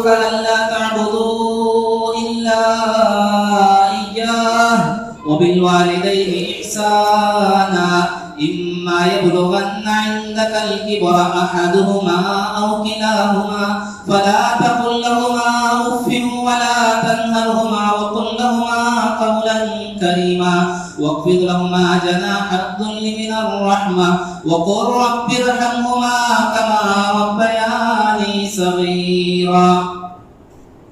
يأمرك ألا تعبدوا إلا إياه وبالوالدين إحسانا إما يبلغن عندك الكبر أحدهما أو كلاهما فلا تقل لهما أف ولا تنهرهما وقل لهما قولا كريما واخفض لهما جناح الذل من الرحمة وقل رب ارحمهما كما ربياني صغيرا.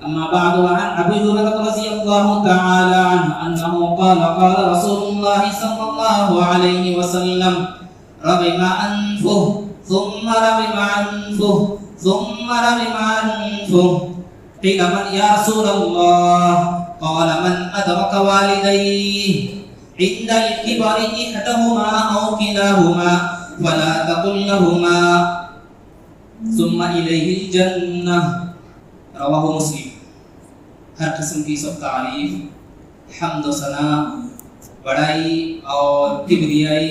أما بعد، وعن أبي هريرة رضي الله تعالى عنه أنه قال قال رسول الله صلى الله عليه وسلم رغم أنفه ثم رغم أنفه ثم رغم أنفه قيل من يا رسول الله؟ قال من أدرك والديه عند الكبر إحدهما أو كلاهما فلا تقل لهما ثم إليه الجنة. رواہ مسلم. ہر قسم کی سب تعریف، حمد و ثنا، بڑائی اور کبریائی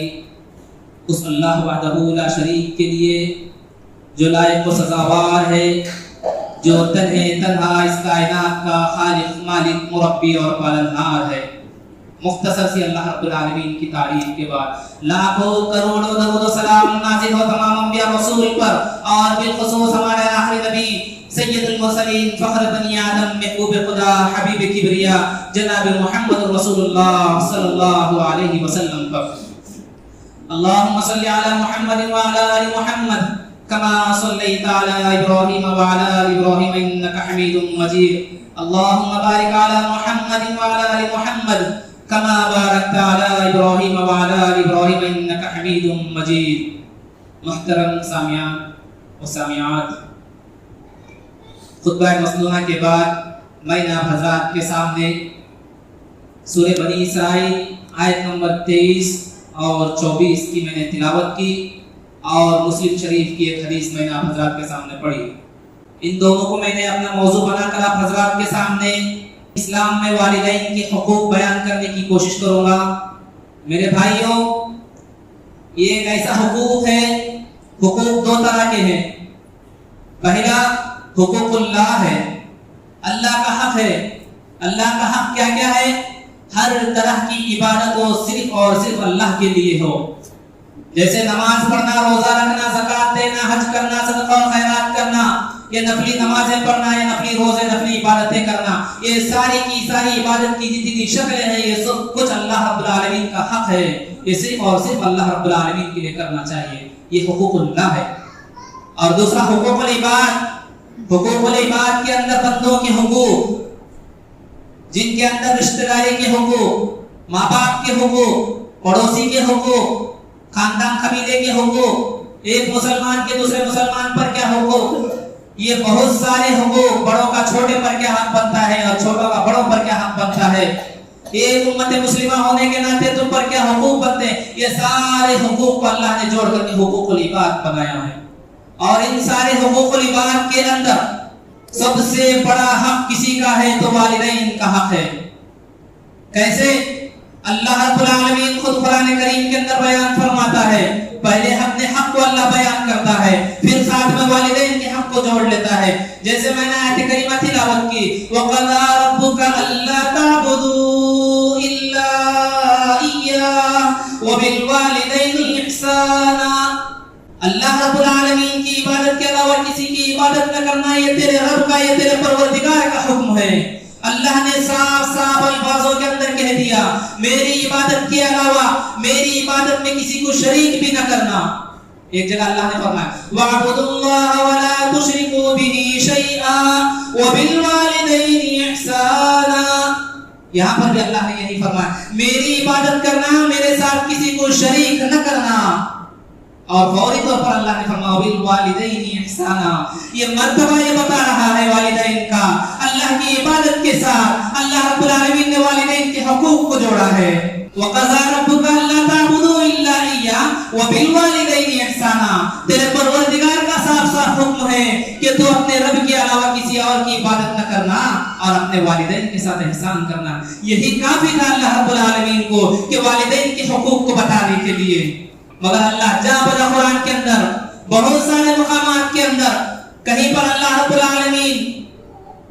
اس اللہ وحدہ لا شریک کے لیے جو لائق و سزاوار ہے، جو تنہا اس کائنات کا خالق، مالک، مربی اور پالنہار ہے. مختصر سی اللہ رب العالمین کی تعریف کے بعد لاکھوں کروڑوں درود و سلام نازل ہو تمام انبیاء رسول پر اور بالخصوص ہمارے آخری نبی سید المرسلین، فخر بنی آدم، محبوب خدا، حبیب کبریا جناب محمد رسول اللہ صلی اللہ علیہ وسلم پر. اللہم صلی علی محمد وعلی آل محمد کما صلیت علی ابراہیم وعلی آل ابراہیم انک حمید مجید. اللہم بارک علی محمد وعلی آل محمد کما بارکت علی ابراہیم وعلی آل ابراہیم انک حمید مجید. محترم سامعین و سامعات، خطبہ مسنونہ کے بعد میں آپ حضرات کے سامنے سورہ بنی اسرائیل آیت نمبر 23 اور 24 کی میں نے تلاوت کی اور مسلم شریف کی ایک حدیث میں نے آپ حضرات کے سامنے پڑھی. ان دونوں کو میں نے اپنا موضوع بنا کر آپ حضرات کے سامنے اسلام میں والدین کے حقوق بیان کرنے کی کوشش کروں گا. میرے بھائیوں، یہ ایک ایسا حقوق ہے، حقوق دو طرح کے ہیں. پہلا حقوق اللہ ہے، اللہ کا حق ہے. اللہ کا حق کیا کیا ہے؟ ہر طرح کی عبادت ہو صرف اور صرف اللہ کے لیے ہو. جیسے نماز پڑھنا، روزہ رکھنا، زکوٰۃ دینا، حج کرنا، صدقہ و خیرات کرنا، یہ نفلی نمازیں پڑھنا، یہ نفلی روزے، نفلی عبادتیں کرنا، یہ ساری کی ساری عبادت کی جتنی شکلیں ہیں، یہ سب کچھ اللہ رب العالمین کا حق ہے. یہ صرف اور صرف اللہ رب العالمین کے لیے کرنا چاہیے. یہ حقوق اللہ ہے. اور دوسرا حقوق العباد. حقوق العباد کے اندر بندوں کے حقوق، جن کے اندر رشتہ داری کے حقوق، ماں باپ کے حقوق، پڑوسی کے حقوق، خاندان قبیلے کے حقوق، ایک مسلمان کے دوسرے مسلمان پر کیا حقوق، یہ بہت سارے حقوق. بڑوں کا چھوٹے پر کیا حق بنتا ہے اور چھوٹوں کا بڑوں پر کیا حق بنتا ہے. ایک امت مسلمہ ہونے کے ناطے تم پر کیا حقوق بنتے ہیں. یہ سارے حقوق کو اللہ نے جوڑ کر کے حقوق العباد بنایا ہے. اور ان سارے حقوق العباد کے اندر سب سے بڑا حق کسی کا ہے تو والدین کا حق ہے. کیسے؟ اللہ رب العالمین خود قرآن کریم کے اندر بیان فرماتا ہے. پہلے اپنے حق کو اللہ بیان کرتا ہے، پھر ساتھ میں والدین کے حق کو جوڑ لیتا ہے. جیسے میں نے آیت کریمہ تلاوت کی، وَقَضَىٰ رَبُّكَ أَلَّا تَعْبُدُوا إِلَّا إِيَّاهُ وَبِالْوَالِدَيْنِ إِحْسَانًا. اللہ رب العالمین کی عبادت کے علاوہ کسی کی عبادت نہ کرنا، یہ تیرے رب کا، یہ تیرے پروردگار کا حکم ہے. اللہ نے صاف صاف الفاظوں کے اندر کہہ دیا، میری عبادت کے علاوہ میری عبادت میں کسی کو شریک بھی نہ کرنا. ایک جگہ اللہ نے فرمایا وَاعْبُدُوا اللَّهَ وَلَا تُشْرِكُوا بِهِ شَيْئًا وَبِالْوَالِدَيْنِ إِحْسَانًا. یہاں پر بھی اللہ نے یہی فرمایا، میری عبادت کرنا، میرے ساتھ کسی کو شریک نہ کرنا. اور فوری طور پر اللہ نے فرمایا بالوالدین احسانا. یہ مرتبہ یہ بتا رہا ہے والدین کا. اللہ کی عبادت کے ساتھ اللہ رب العالمین نے والدین کے حقوق کو جوڑا ہے. وَقَضَىٰ رَبُّكَ أَلَّا تَعْبُدُوا إِلَّا إِيَّاهُ وَبِالْوَالِدَيْنِ إِحْسَانًا. تیرے پروردگار کا صاف صاف حکم ہے کہ تو اپنے رب کے علاوہ کسی اور کی عبادت نہ کرنا اور اپنے والدین کے ساتھ احسان کرنا. یہی کافی تھا اللہ رب العالمین کو کہ والدین کے حقوق کو بتانے کے لیے. مگر اللہ جا بجا قرآن کے اندر بہت سارے مقامات کے اندر کہیں پر اللہ رب العالمین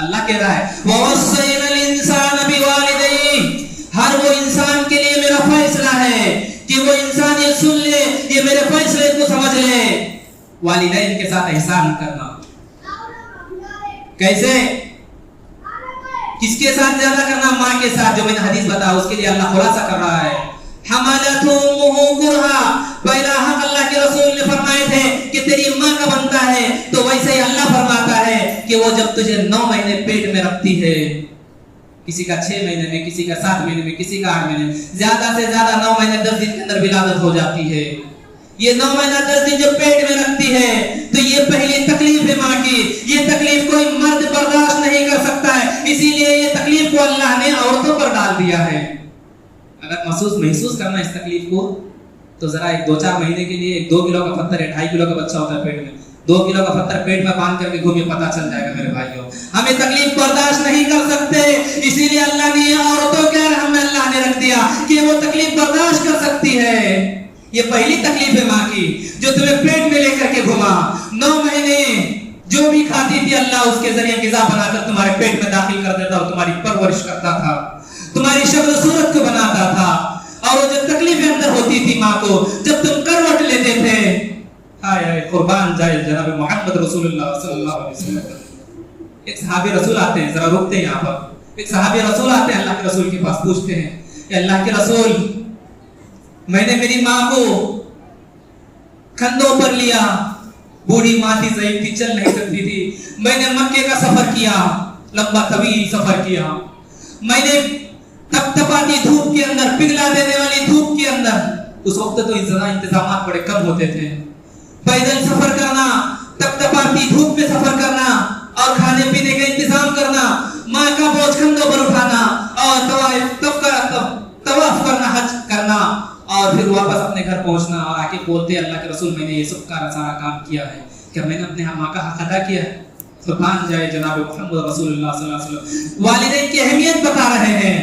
اللہ کہہ رہا ہے وَوَصَّيْنَا الْإِنسَانَ بِوَالِدَيْهِ، ہر وہ انسان کے لیے میرا فیصلہ ہے کہ وہ انسان یہ سن لے، یہ میرے فیصلے کو سمجھ لے، والدین کے ساتھ احسان کرنا۔ کیسے؟ کس کے ساتھ زیادہ کرنا؟ ماں کے ساتھ، جو میں نے حدیث بتایا اس کے لیے اللہ خلاصہ کر رہا ہے حملته امه کرہا، پہلا حق اللہ کے رسول نے فرمائے تھے کہ تیری ماں کا بنتا ہے، تو ویسے ہی اللہ فرماتا ہے کہ وہ جب تجھے 9 مہینے پیٹ میں رکھتی ہے، کسی کا 6 مہینے میں، کسی کا 7 مہینے میں، کسی کا 8 مہینے میں، زیادہ سے زیادہ 9 مہینے 10 دن کے اندر ولادت ہو جاتی ہے۔ یہ 9 مہینہ 10 دن جو پیٹ میں رکھتی ہے تو یہ پہلی تکلیف ہے ماں کی، یہ تکلیف کوئی مرد برداشت نہیں کر سکتا ہے، اسی لیے یہ تکلیف کو اللہ نے عورتوں پر ڈال دیا ہے۔ اگر محسوس کرنا اس تکلیف کو تو ذرا 2-4 مہینے کے لیے 2 کلو کا پتھر ہے، 2.5 کلو کا بچہ ہوتا ہے پیٹ میں، 2 کلو کا پتھر پیٹ میں باندھ کر کے گھومے، پتہ چل جائے گا میرے بھائیوں۔ ہمیں تکلیف برداشت نہیں کر سکتے، اسی لیے اللہ نے یہ عورتوں کے رحم میں اللہ نے رکھ دیا کہ وہ تکلیف برداشت کر سکتی ہے۔ یہ پہلی تکلیف ہے ماں کی جو تمہیں پیٹ میں لے کر کے گھما، 9 مہینے جو بھی کھاتی تھی اللہ اس کے ذریعے غذا بنا کر تمہارے پیٹ میں داخل کر دیتا اور تمہاری پرورش کرتا تھا، تمہاری شکل و صورت کو بناتا تھا، اور وہ جو تکلیفیں اندر ہوتی تھی ماں کو جب تم کروٹ لیتے تھے، ہائے قربان جائے جناب محمد رسول اللہ صلی اللہ علیہ وسلم۔ ایک صحابی رسول آتے ہیں، ذرا رکتے ہیں یہاں پر، ایک صحابی رسول آتے ہیں اللہ کے رسول کے پاس، پوچھتے ہیں کہ اللہ کے رسول میں نے میری ماں کو کندھوں پر لیا، بوڑھی ماں تھی، ضعیف تھی، چل نہیں سکتی تھی، میں نے مکے کا سفر کیا، لمبا طویل سفر کیا، میں نے تپ تپاتی دھوپ کے اندر، پگھلا دینے والی دھوپ کے اندر، اس وقت تو انتظامات بڑے کم ہوتے تھے، پیدل سفر کرنا، تپ تپاتی دھوپ میں سفر کرنا اور کھانے پینے کا انتظام کرنا، ماں کا بوجھ کندھوں پر اٹھانا اور طواف کرنا، حج کرنا، اور پھر واپس اپنے گھر پہنچنا اور آ کے بولتے اللہ کے رسول میں نے یہ سب کا سارا کام کیا ہے، کیا میں نے اپنے ماں کا حق ادا کیا ہے؟ سبحان جائے جناب محمد رسول اللہ صلی اللہ علیہ وسلم والدین کی اہمیت بتا رہے ہیں،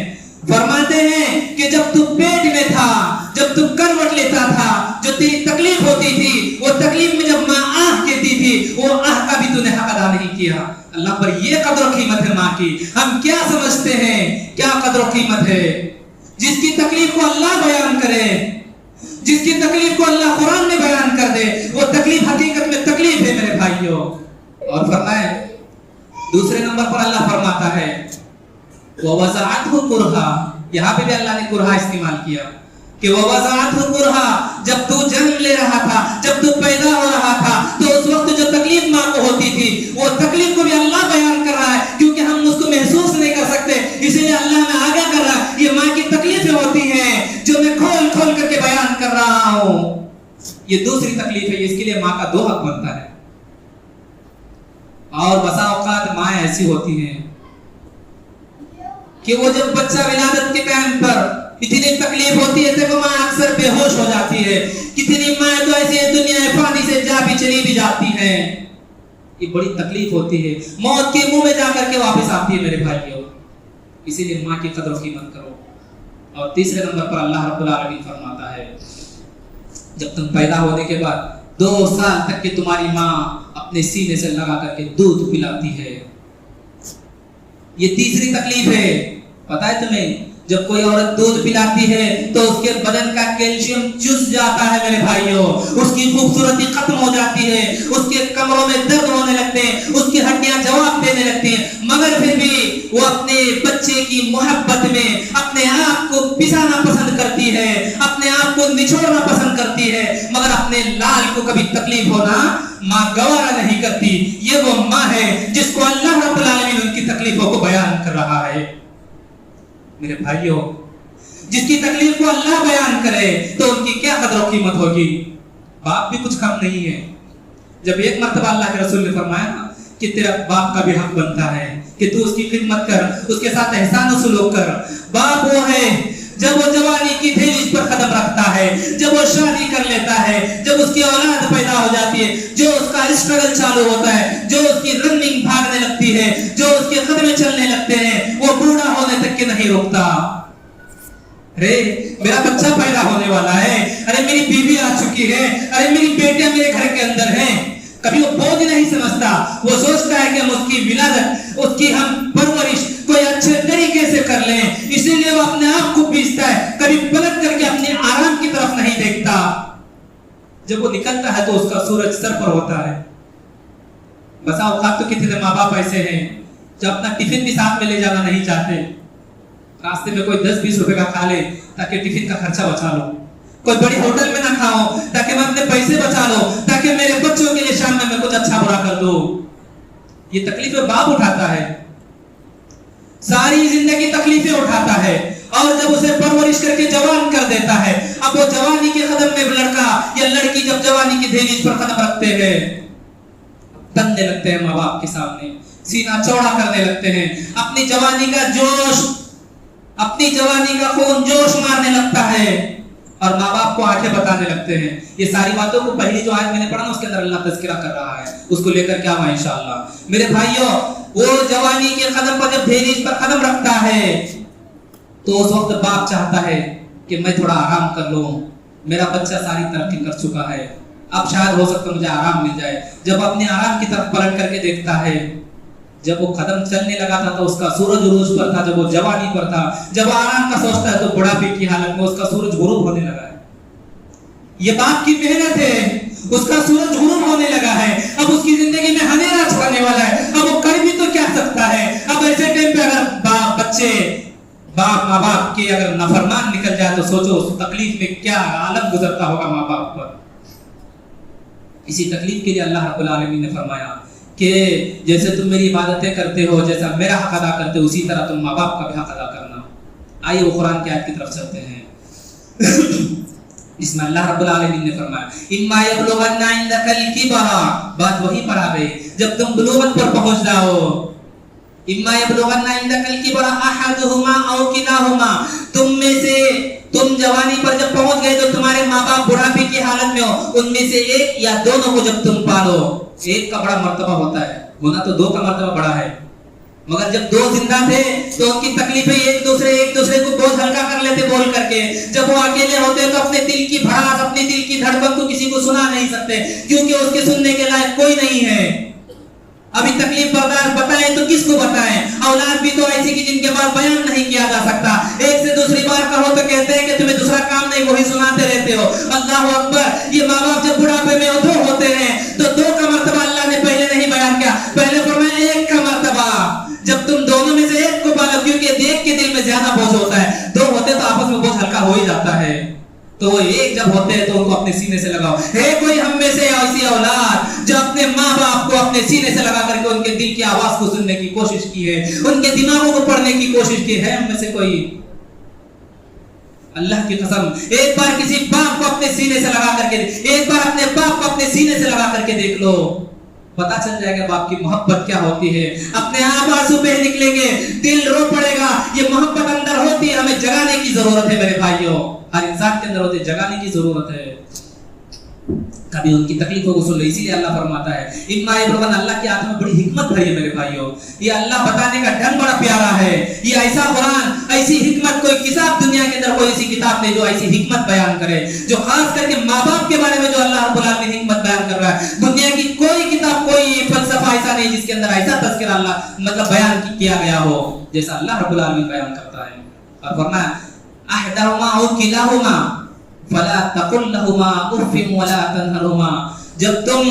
فرماتے ہیں کہ جب تو پیٹ میں تھا، جب تو کروٹ لیتا تھا، جو تیری تکلیف ہوتی تھی، وہ تکلیف میں جب ماں آہ کہتی تھی، وہ آہ کا بھی تو نے حق ادا نہیں کیا۔ اللہ پر یہ قدر و قیمت ہے ماں کی، ہم کیا سمجھتے ہیں کیا قدر و قیمت ہے؟ جس کی تکلیف کو اللہ بیان کرے، جس کی تکلیف کو اللہ قرآن میں بیان کر دے، وہ تکلیف حقیقت میں تکلیف ہے میرے بھائیوں۔ اور فرمائے دوسرے نمبر پر اللہ فرماتا ہے وَوَضَعَتْهُ كُرْهًا، یہاں پہ بھی اللہ نے کرہا استعمال کیا کہ وَوَضَعَتْهُ كُرْهًا، جب تو جنم لے رہا تھا، جب تو پیدا ہو رہا تھا، تو اس وقت جو تکلیف ماں کو ہوتی تھی وہ تکلیف کو بھی اللہ بیان کر رہا ہے، کیونکہ ہم اس کو محسوس نہیں کر سکتے، اسی لیے اللہ نے آگاہ کر رہا ہے یہ ماں کی تکلیفیں ہوتی ہیں جو میں کھول کھول کر کے بیان کر رہا ہوں۔ یہ دوسری تکلیف ہے، اس کے لیے ماں کا 2 حق بنتا ہے، اور بسا اوقات ماں ایسی ہوتی ہیں کہ وہ جب بچہ ولادت کے ٹائم پر اتنی تکلیف ہوتی ہے تو ماں اکثر بے ہوش ہو جاتی ہے، کتنی ماں تو ایسی دنیا فانی سے جا بھی چلی بھی جاتی ہیں، یہ بڑی تکلیف ہوتی ہے، موت کے منہ میں جا کر کے واپس آتی ہے میرے بھائیوں، اسی لیے ماں کی قدر و قیمت کرو۔ اور تیسرے نمبر پر اللہ رب العالمین فرماتا ہے جب تم پیدا ہونے کے بعد 2 سال تک کہ تمہاری ماں اپنے سینے سے لگا کر کے دودھ پلاتی ہے، یہ تیسری تکلیف ہے۔ پتا ہے تمہیں جب کوئی عورت دودھ پلاتی ہے تو اس کے بدن کا کیلشیم چس جاتا ہے میرے بھائیوں، اس کی خوبصورتی ختم ہو جاتی ہے، اس کے کمروں میں درد ہونے لگتے ہیں، اس کی ہڈیاں جواب دینے لگتی ہیں، مگر پھر بھی وہ اپنے بچے کی محبت میں اپنے آپ کو پسانا پسند کرتی ہے، اپنے آپ کو نچوڑنا پسند کرتی ہے، مگر اپنے لال کو کبھی تکلیف ہونا ماں گوارا نہیں کرتی۔ یہ وہ ماں ہے جس کو اللہ رب العالمین ان کی تکلیفوں کو بیان کر رہا ہے میرے بھائیوں، جس کی تکلیف کو اللہ بیان کرے تو ان کی کیا قدر و قیمت ہوگی۔ باپ بھی کچھ کم نہیں ہے، جب ایک مرتبہ اللہ کے رسول نے فرمایا نا کہ تیرا باپ کا بھی حق بنتا ہے کہ تو اس کی خدمت کر، اس کے ساتھ احسان و سلوک کر۔ باپ وہ ہے جب وہ جوانی کی دہلیز پر قدم رکھتا ہے، جب وہ شادی کر لیتا ہے، جب اس کی اولاد پیدا ہو جاتی ہے، جو اس کا اسٹرگل چالو ہوتا ہے، جو اس کی رننگ بھاگنے لگتی ہے، جو اس کے قدمیں چلنے لگتے ہیں، وہ بوڑھا ہونے تک کے نہیں رکتا۔ ارے میرا بچہ پیدا ہونے والا ہے، ارے میری بیوی آ چکی ہے، ارے میری بیٹیاں میرے گھر کے اندر ہیں، کبھی وہ بوجھ نہیں سمجھتا، وہ سوچتا ہے کہ ہم اس کی ولادت اس کی ہم پرورش کوئی اچھے طریقے سے کر لیں. اسی لیے وہ اپنے آپ کو بیچتا ہے, کبھی پلٹ کر کے اپنے آرام کی طرف نہیں دیکھتا. جب وہ نکلتا ہے تو اس کا سورج سر پر ہوتا ہے. بسا اوقات تو کتنے ماں باپ ایسے ہیں جو اپنا ٹفن بھی ساتھ میں لے جانا نہیں چاہتے. راستے میں کوئی 10-20 روپے کا کھا لے تاکہ ٹفن کا خرچہ بچا لو. کوئی بڑی ہوٹل میں نہ کھاؤ تاکہ میں اپنے پیسے بچا لو, تاکہ میرے بچوں کے لیے شام میں کچھ اچھا برا کر دو. یہ تکلیفیں باپ اٹھاتا ہے, ساری زندگی تکلیفیں اٹھاتا ہے, اور جب اسے پرورش کر کے جوان کر دیتا ہے, اب وہ جوانی کے قدم میں لڑکا یا لڑکی جب جوانی کی دہلیز پر قدم رکھتے ہیں, تننے لگتے ہیں ماں باپ کے سامنے, سینہ چوڑا کرنے لگتے ہیں, اپنی جوانی کا جوش, اپنی جوانی کا خون جوش مارنے لگتا ہے, اور ماں باپ کو آنکھیں بتانے لگتے ہیں. یہ ساری باتوں کو پہلی جو آیت میں نے پڑھا نا اس کے اندر اللہ تذکرہ کر رہا ہے, اس کو لے کر کیا ہوا انشاءاللہ. میرے بھائیوں, وہ جوانی کے قدم پر جب دہلیز پر قدم رکھتا ہے تو اس وقت باپ چاہتا ہے کہ میں تھوڑا آرام کر لوں, میرا بچہ ساری ترقی کر چکا ہے, اب شاید ہو سکتا مجھے آرام مل جائے. جب اپنے آرام کی طرف پلٹ کر کے دیکھتا ہے, جب وہ قدم چلنے لگا تھا تو اس کا سورج عروج پر تھا, جب وہ جوانی پر تھا, جب آرام کا سوچتا ہے تو بڑھاپے کی حالت میں اس کا سورج غروب ہونے لگا ہے. یہ باپ کی محنت ہے, اس کا سورج غروب ہونے لگا ہے, اب اس کی زندگی میں اندھیرا چھانے والا ہے, اب وہ کر بھی تو کیا سکتا ہے. اب ایسے ٹائم پہ اگر بچے ماں باپ کے اگر نافرمان نکل جائے تو سوچو اس تکلیف میں کیا عالم گزرتا ہوگا ماں باپ پر. اسی تکلیف کے لیے اللہ رب العالمین نے فرمایا کہ جیسے تم میری عبادتیں کرتے ہو, جیسا میرا حق ادا کرتے ہو, اسی طرح تم ماں باپ کا بھی حق ادا کرنا. آئیے وہ قرآن کی آیت کی طرف چلتے ہیں. اس میں اللہ رب العالمین نے فرمایا اما یبلغن عندک الکبر, بات وہی پر آ گئی جب تم بلوغت پر پہنچ جاؤ. اما یبلغن عندک الکبر احدهما او کلاهما, تم میں سے تم جوانی پر جب پہنچ گئے تو تمہارے ماں باپ بڑھاپے کی حالت میں ہو, ان میں سے ایک یا دونوں کو جب تم پالو. ایک کا بڑا مرتبہ ہوتا ہے, ہونا تو دو کا مرتبہ بڑا ہے, مگر جب دو زندہ تھے تو ان کی تکلیفیں ایک دوسرے کو بہت ہلکا کر لیتے بول کر کے. جب وہ اکیلے ہوتے تو اپنے دل کی بھڑاس, اپنے دل کی دھڑکن کو کسی کو سنا نہیں سکتے, کیونکہ اس کے سننے کے لائق کوئی نہیں ہے. ابھی تکلیف برداشت بتائیں تو کس کو بتائیں. اولاد بھی تو ایسی کی جن کے بعد بیان نہیں کیا جا سکتا. ایک سے دوسری بار کہو تو کہتے ہیں کہ تمہیں دوسرا کام نہیں, وہی سناتے رہتے ہو. اللہ اکبر. یہ ماں باپ جب بڑھاپے میں دو ہوتے ہیں تو دو کا مرتبہ اللہ نے پہلے نہیں بیان کیا, پہلے فرمایا ایک کا مرتبہ. جب تم دونوں میں سے ایک کو پالو, کیونکہ دیکھ کے دل میں زیادہ بوجھ ہوتا ہے, دو ہوتے تو آپس میں بوجھ ہلکا ہو ہی جاتا ہے. تو وہ ایک جب ہوتے ہیں تو ان کو اپنے سینے سے لگاؤ. ہے کوئی ہم میں سے ایسی اولاد جو اپنے ماں باپ کو اپنے سینے سے لگا کر کے ان کے دل کی آواز کو سننے کی کوشش کی ہے, ان کے دماغوں کو پڑھنے کی کوشش کی ہے؟ ہم میں سے کوئی؟ اللہ کی قسم, ایک بار کسی باپ کو اپنے سینے سے لگا کر کے, ایک بار اپنے باپ کو اپنے سینے سے لگا کر کے دیکھ لو, پتا چل جائے گا باپ کی محبت کیا ہوتی ہے. اپنے آپ آنسو بہہ نکلیں گے, دل رو پڑے گا. یہ محبت اندر ہوتی ہے, ہمیں جگانے کی ضرورت ہے میرے بھائیوں. ہر انسان کے اندر ہوتے, جگانے کی ضرورت ہے. کبھی ان کی تکلیفوں کو سن لو. اسی لیے اللہ فرماتا ہے اما یبلغن, اللہ کی آیت میں بڑی حکمت بھری ہے میرے بھائیوں. یہ اللہ بتانے کا ڈھنگ بڑا پیارا ہے. یہ ایسا قرآن, ایسی حکمت, کوئی کتاب دنیا کے اندر کوئی ایسی کتاب نہیں جو ایسی حکمت بیان کرے, جو خاص کر کے ماں باپ کے بارے میں جو اللہ رب العالمین حکمت بیان کر رہا ہے. دنیا کی کوئی کتاب, کوئی فلسفہ ایسا نہیں جس کے اندر ایسا تذکرہ اللہ مطلب بیان کیا گیا ہو جیسا اللہ رب العالمین بیان کرتا ہے. اور فرمایا احدهما او کلاهما فلا تقل لهما اف ولا تنهرهما. جب تم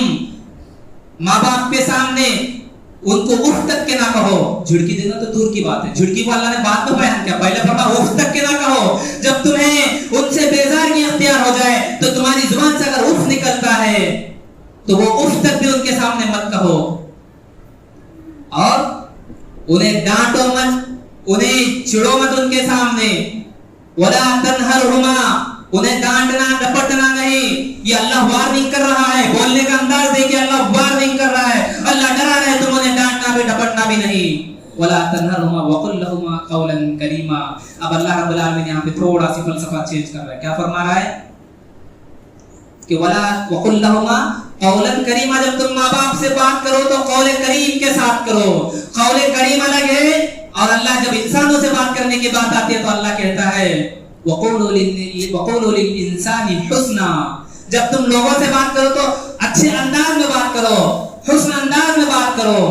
ماں باپ کے سامنے ان کو اف تک کے نہ کہو, جھڑکی دینا تو دور کی بات ہے, جھڑکی کو اللہ نے بعد میں بیان کیا, پہلے فرمایا اف تک کے نہ کہو. جب تمہیں ان سے بیزاری اختیار ہو جائے تو تمہاری زبان سے اگر اف نکلتا ہے تو وہ اف تک بھی ان کے سامنے مت کہو, اور انہیں ڈانٹو مت, انہیں چڑو مت ان کے سامنے. ولا تنہرہما, انہیں ڈانٹنا ڈپٹنا نہیں. یہ اللہ وارننگ کر رہا ہے, بولنے کا انداز دیکھیں, اللہ وارننگ کر رہا ہے, اللہ ڈرا رہا ہے, تم انہیں ڈانٹنا بھی ڈپٹنا بھی نہیں. ولا تنہرہما وقل لہما قولا کریما. اب اللہ رب العالمین یہاں پہ تھوڑا سی فلسفہ چینج کر رہا ہے. کیا فرما رہا ہے کہ ولا وقل لہما قولا کریما. جب تم ماں باپ سے بات کرو تو قول کریم کے ساتھ کرو. قول کریم الگ ہے, اور اللہ جب انسانوں سے بات کرنے کی بات آتی ہے تو اللہ کہتا ہے وَقُولُوا لِلْإِنسَانِ حُسْنًا. جب تم لوگوں سے بات کرو تو اچھے انداز میں بات کرو, حسن انداز میں بات کرو.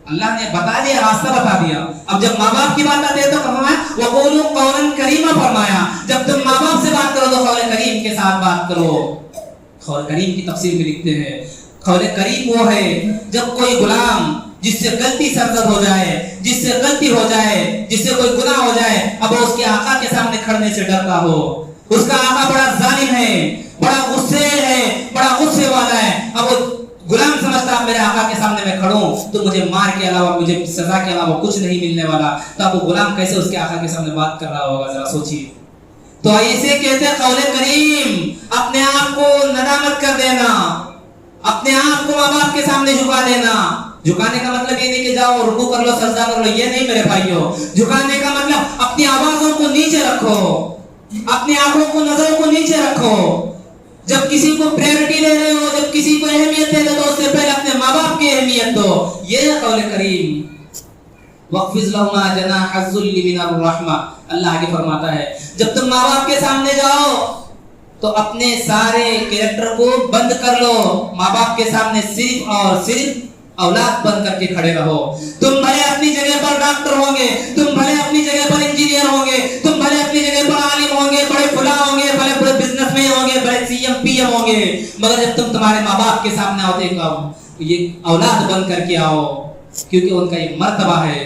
اللہ نے بتا دیا، راستہ بتا دیا. اب جب ماں باپ کی بات آتی ہے تو فرمایا وقولوا قولا کریما، فرمایا جب تم ماں باپ سے بات کرو تو قول کریم کے ساتھ بات کرو. قول کریم کی تفسیر میں لکھتے ہیں قول کریم وہ ہے جب کوئی غلام جس سے غلطی سرزد ہو جائے، جس سے غلطی ہو جائے، جس سے کوئی گناہ ہو جائے، اب وہ اس کے آقا کے سامنے کھڑنے سے ڈرتا ہو. اس کا آقا بڑا ظالم ہے، بڑا غصے ہے، بڑا غصے والا ہے. اب وہ غلام سمجھتا میرے آقا کے سامنے میں کھڑوں تو مجھے مار کے علاوہ، مجھے سزا کے علاوہ کچھ نہیں ملنے والا. تو اب وہ غلام کیسے اس کے آقا کے سامنے بات کر رہا ہوگا، ذرا سوچیے. تو ایسے کہتے ہیں قول کریم، اپنے آپ کو ندامت کر دینا، اپنے آپ کو ماں باپ کے سامنے جھکا دینا. جھکانے کا مطلب یہ نہیں کہ جاؤ رکوع کر لو، سجدہ کر لو، یہ نہیں میرے بھائیو. جھکانے کا مطلب اپنی آوازوں کو نیچے رکھو، اپنی آنکھوں کو، نظروں کو نیچے رکھو. جب کسی کو پریورٹی دے رہے ہو، جب کسی کو اہمیت دے رہے ہو تو اس سے پہلے اپنے ماں باپ کی اہمیت دو. یہ ہے قول کریم. وَاخْفِضْ لَهُمَا جَنَاحَ الذُّلِّ مِنَ الرَّحْمَةِ. اللہ آگے فرماتا ہے جب تم ماں باپ کے سامنے جاؤ تو اپنے سارے کریکٹر کو بند کر لو. ماں باپ کے سامنے صرف اور صرف اولاد بن کر کے کھڑے رہو. تم بھلے اپنی جگہ پر ڈاکٹر ہوں گے، تم بھلے اپنی جگہ پر انجینئر ہوں گے، تم بھلے اپنی جگہ پر عالم ہوں گے، بڑے فلاں ہوں گے، بڑے بزنس مین ہوں گے، بڑے سی ایم پی ایم ہوں گے، مگر جب تم تمہارے ماں باپ کے سامنے آتے ہو یہ اولاد بن کر کے آؤ، کیونکہ ان کا یہ مرتبہ ہے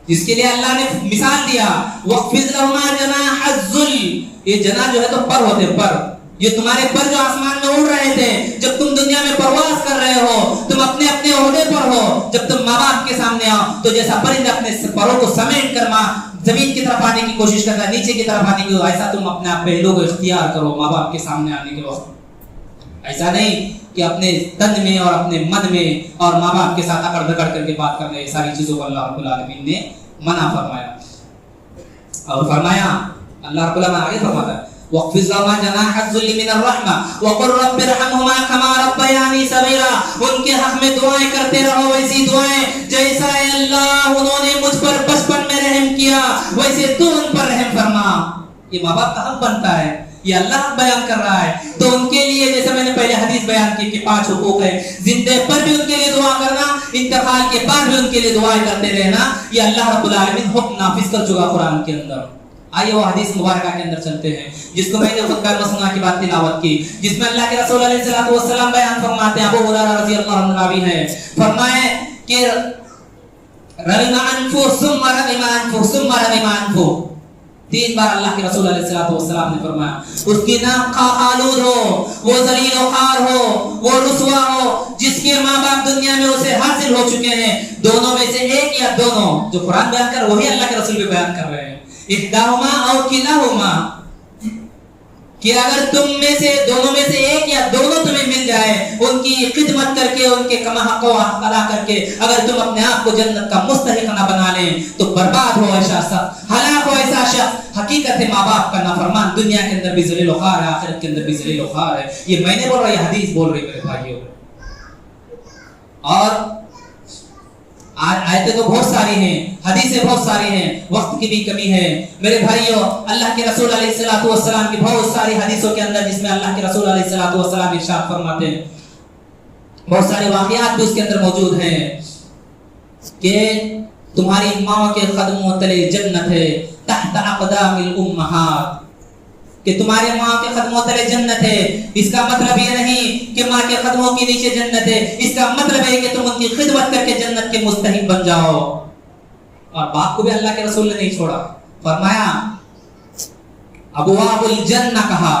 جس کے لیے اللہ نے مثال دیا. وَاخْفِضْ لَهُمَا جَنَاحَ الذُّلِّ. یہ جناح جو ہے تو پر ہوتے، پر یہ تمہارے پر جو آسمان میں اڑ رہے تھے جب تم دنیا میں پرواز کر رہے ہو، تم اپنے اپنے عہدے پر ہو، جب تم ماں باپ کے سامنے آؤ تو جیسا پرندہ اپنے پروں کو سمیٹ کر ماں زمین کی طرف آنے کی کوشش کرتا ہے، نیچے کی طرف آنے کی، ایسا تم اپنے آپ پہلو کو اختیار کرو ماں باپ کے سامنے آنے کے وقت. ایسا نہیں کہ اپنے تن میں اور اپنے من میں اور ماں باپ کے ساتھ اکڑ دکڑ کر کے بات کرنے، ساری چیزوں کو اللہ رب العالمین نے منع فرمایا. اور فرمایا اللہ رب العالمین آگے فرماتا ہے وَاخْفِضْ لَهُمَا جَنَاحَ الذُّلِّ مِنَ الرَّحْمَةِ وَقُلْ رَبِّ ارْحَمْهُمَا كَمَا رَبَّيَانِي صَغِيرًا. ان کے حق میں دعائیں کرتے رہو، ویسی دعائیں جیسا اے اللہ انہوں نے مجھ پر بچپن میں رحم کیا ویسے تو ان پر رحم فرما. یہ ماں باپ کا حق بنتا ہے، یہ اللہ بیان کر رہا ہے. تو ان کے لیے جیسے میں نے پہلے حدیث بیان کی کہ 5 حقوق ہے، زندے پر بھی ان کے لیے دعا کرنا، انتقال کے بعد بھی ان کے لیے دعائیں کرتے رہنا. یہ اللہ رب العالمین حکم نافذ کر چکا قرآن کے اندر. آئیے وہ حدیث مبارکہ کے اندر چلتے ہیں جس کو میں نے خطبہ مسنونہ کی بات تلاوت کی، جس میں اللہ کے رسول علیہ الصلوۃ والسلام بیان فرماتے ہیں. ابو ہریرہ رضی اللہ عنہ راوی ہے، فرمائے کہ رغم انفو ثم رغم انفو ثم رغم انفو. 3 بار اللہ کے رسول علیہ الصلوۃ والسلام نے فرمایا اس کی ناک آلود ہو، وہ ذلیل و خوار ہو، وہ رسوا ہو، جس کے ماں باپ دنیا میں اسے حاصل ہو چکے ہیں، دونوں میں سے ایک یا دونوں. جو قرآن بیان کر وہی اللہ کے رسول بھی بیان کر رہے ہیں. احداہما او کلاہما، کہ اگر تم میں سے دونوں میں سے ایک یا دونوں تمہیں مل جائے، ان کی خدمت کر کے، ان کے کما حق و حق ادا کر کے اگر تم اپنے آپ کو جنت کا مستحق نہ بنا لیں تو برباد ہو ایسا شخص، ہلاک ہو ایسا شخص. حقیقت ہے ماں باپ کا نافرمان دنیا کے اندر بھی ذلیل و خوار ہے، آخرت کے اندر بھی ذلیل و خوار ہے. یہ میں نے بول رہا، یہ حدیث بول رہی میرے بھائیوں. اور آیتیں تو بہت ساری ہیں، حدیثیں بہت ساری ہیں، وقت کی بھی کمی ہے میرے بھائیوں. اللہ کے رسول علیہ الصلوۃ والسلام کی بہت ساری حدیثوں کے اندر جس میں اللہ کے رسول علیہ الصلوۃ والسلام ارشاد فرماتے ہیں، بہت سارے واقعات بھی اس کے اندر موجود ہیں کہ تمہاری ماں کے قدموں تلے جنت ہے، تحت اقدام الامہات، کہ تمہارے ماں کے قدموں تلے جنت ہے. اس کا مطلب یہ نہیں کہ ماں کے قدموں کے نیچے جنت ہے، اس کا مطلب ہے کہ تم ان کی خدمت کر کے جنت کے مستحق بن جاؤ. اور باپ کو بھی اللہ کے رسول نے نہیں چھوڑا، فرمایا ابواب الجنہ، کہا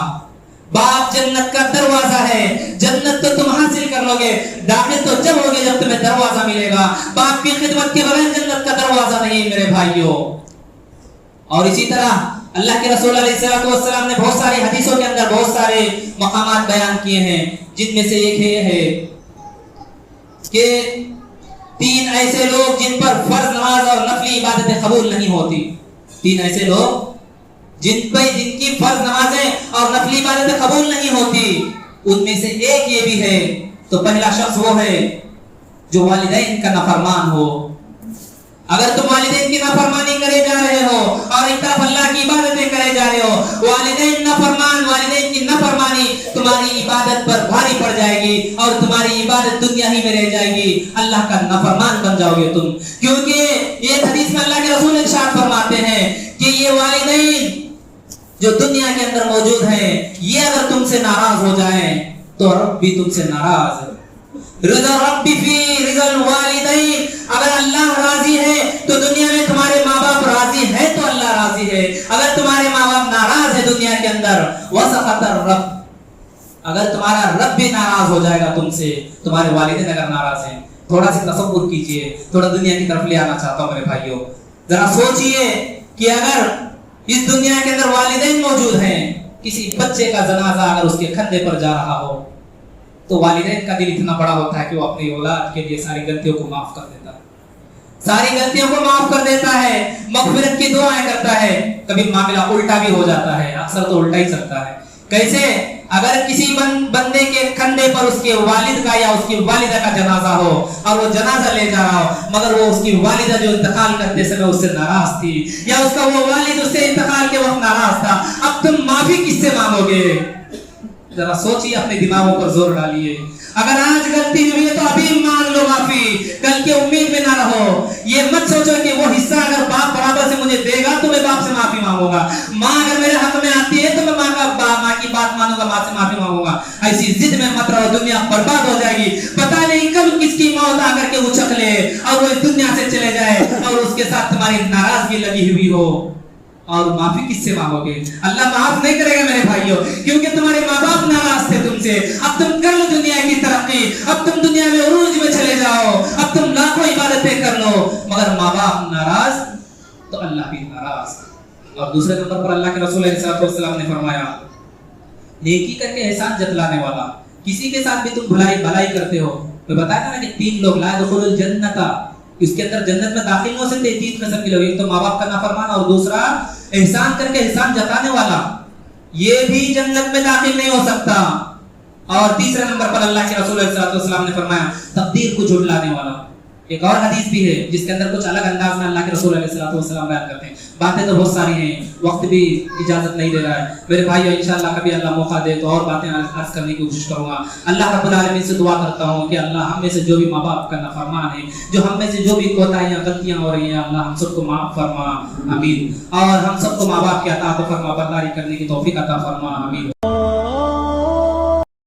باپ جنت کا دروازہ ہے. جنت تو تم حاصل کر لو گے، داخل تو جب ہوگے جب تمہیں دروازہ ملے گا. باپ کی خدمت کے بغیر جنت کا دروازہ نہیں میرے بھائیوں. اور اسی طرح اللہ کے رسول علیہ الصلوۃ والسلام نے بہت ساری حدیثوں کے اندر بہت سارے مقامات بیان کیے ہیں، جن میں سے ایک یہ ہے کہ 3 ایسے لوگ جن پر فرض نماز اور نفلی عبادتیں قبول نہیں ہوتی. 3 ایسے لوگ جن کی فرض نمازیں اور نفلی عبادتیں قبول نہیں ہوتی، ان میں سے ایک یہ بھی ہے. تو پہلا شخص وہ ہے جو والدین کا نافرمان ہو. اگر تم والدین کی نافرمانی کرے جا رہے ہو اور ایک طرف اللہ کی عبادتیں کرے جا رہے ہو، والدین نافرمان، والدین کی نافرمانی تمہاری عبادت پر بھاری پڑ جائے گی اور تمہاری عبادت دنیا دنیا ہی میں رہ جائے گی، اللہ کا نافرمان بن جاؤ گے تم. کیونکہ یہ حدیث میں اللہ کے رسول ارشاد فرماتے ہیں کہ یہ والدین جو دنیا کے اندر موجود ہیں، یہ اگر تم سے ناراض ہو جائیں تو رب بھی تم سے ناراض ہے. رضا ربی فی رضا الوالدین، اگر اللہ راضی ہے تو دنیا میں تمہارے ماں باپ راضی ہے تو اللہ راضی ہے. اگر تمہارے ماں باپ ناراض ہے دنیا کے اندر، وسخط الرب، اگر تمہارا رب بھی ناراض ہو جائے گا تم سے، تمہارے والدین اگر ناراض ہیں. تھوڑا سا تصور کیجئے، تھوڑا دنیا کی طرف لے آنا چاہتا ہوں میرے بھائیوں. ذرا سوچئے کہ اگر اس دنیا کے اندر والدین موجود ہیں، کسی بچے کا جنازہ اگر اس کے کندھے پر جا رہا ہو تو والدین کا دل اتنا بڑا ہوتا ہے کہ وہ اپنی اولاد کے لیے ساری غلطیوں کو معاف کر دیتا ہے، ساری غلطیوں کو معاف کر دیتا ہے، مغفرت کی دعائیں کرتا ہے. کبھی معاملہ الٹا بھی ہو جاتا ہے، اکثر تو الٹا ہی چلتا ہے. کیسے؟ اگر کسی بندے کے کندھے پر اس کے والد کا یا اس کی والدہ کا جنازہ ہو اور وہ جنازہ لے جا رہا ہو، مگر وہ اس کی والدہ جو انتقال کرتے سمے اس سے ناراض تھی، یا اس کا وہ والد اس سے انتقال کے وقت ناراض تھا، اب تم معافی کس سے مانگو گے؟ ذرا سوچیے، اپنے دماغوں پر زور ڈالیے. اگر آج غلطی ہوئی ہے تو ابھی مان لو معافی، کل کی امید میں نہ رہو. یہ مت سوچو کہ وہ حصہ اگر باپ برابر سے مجھے دے گا تو میں باپ سے معافی مانگوں گا، ماں اگر میرے حق میں آتی ہے تو میں ماں کی بات مانوں گا، ماں سے معافی مانگوں گا. ایسی ضد میں مت رہو، دنیا برباد ہو جائے گی. پتہ نہیں کب کس کی موت آ کر کے اچک لے اور وہ اس دنیا سے چلے جائے اور اس کے ساتھ تمہاری ناراضگی لگی ہوئی ہو، اور معافی کس سے مانگو گے؟ اللہ معاف نہیں کرے گا میرے بھائیوں، کیونکہ تمہارے ماں باپ ناراض تھے تم سے. اب تم کر لو دنیا کی ترقی، اب تم دنیا میں عروج میں چلے جاؤ، اب تم لاکھوں عبادتیں کر لو، مگر ماں باپ ناراض تو اللہ بھی ناراض. اور دوسرے نمبر پر اللہ کے رسول صلی اللہ علیہ وسلم نے فرمایا، نیکی کر کے احسان جتلانے والا. کسی کے ساتھ بھی تم بھلائی کرتے ہو. میں بتایا نا کہ 3 لوگ لا يدخلون الجنۃ، اس کے اندر جنت میں داخل ہو سکتے 3 قسم کے لوگ. ایک تو ماں باپ کا نافرمان، اور دوسرا احسان کر کے احسان جتانے والا، یہ بھی جنت میں داخل نہیں ہو سکتا. اور تیسرے نمبر پر اللہ کے رسول صلی اللہ علیہ وسلم نے فرمایا تقدیر کو جھٹلانے والا. ایک اور حدیث بھی ہے جس کے اندر کچھ الگ انداز میں اللہ کے رسول علیہ السلام بیان کرتے ہیں. باتیں تو بہت ساری ہیں، وقت بھی اجازت نہیں دے رہا ہے میرے بھائیو. انشاءاللہ کبھی اللہ موقع دے تو اور باتیں عرض کرنے کی کوشش کروں گا. اللہ رب العالمین سے دعا کرتا ہوں کہ اللہ ہم میں سے جو بھی ماں باپ کا نافرمان ہے، جو ہم میں سے جو بھی کوتاہیاں غلطیاں ہو رہی ہیں، اللہ ہم سب کو معاف فرما، آمین. اور ہم سب کو ماں باپ کی اطاعت فرما برداری کرنے کی توفیق عطا فرما، آمین.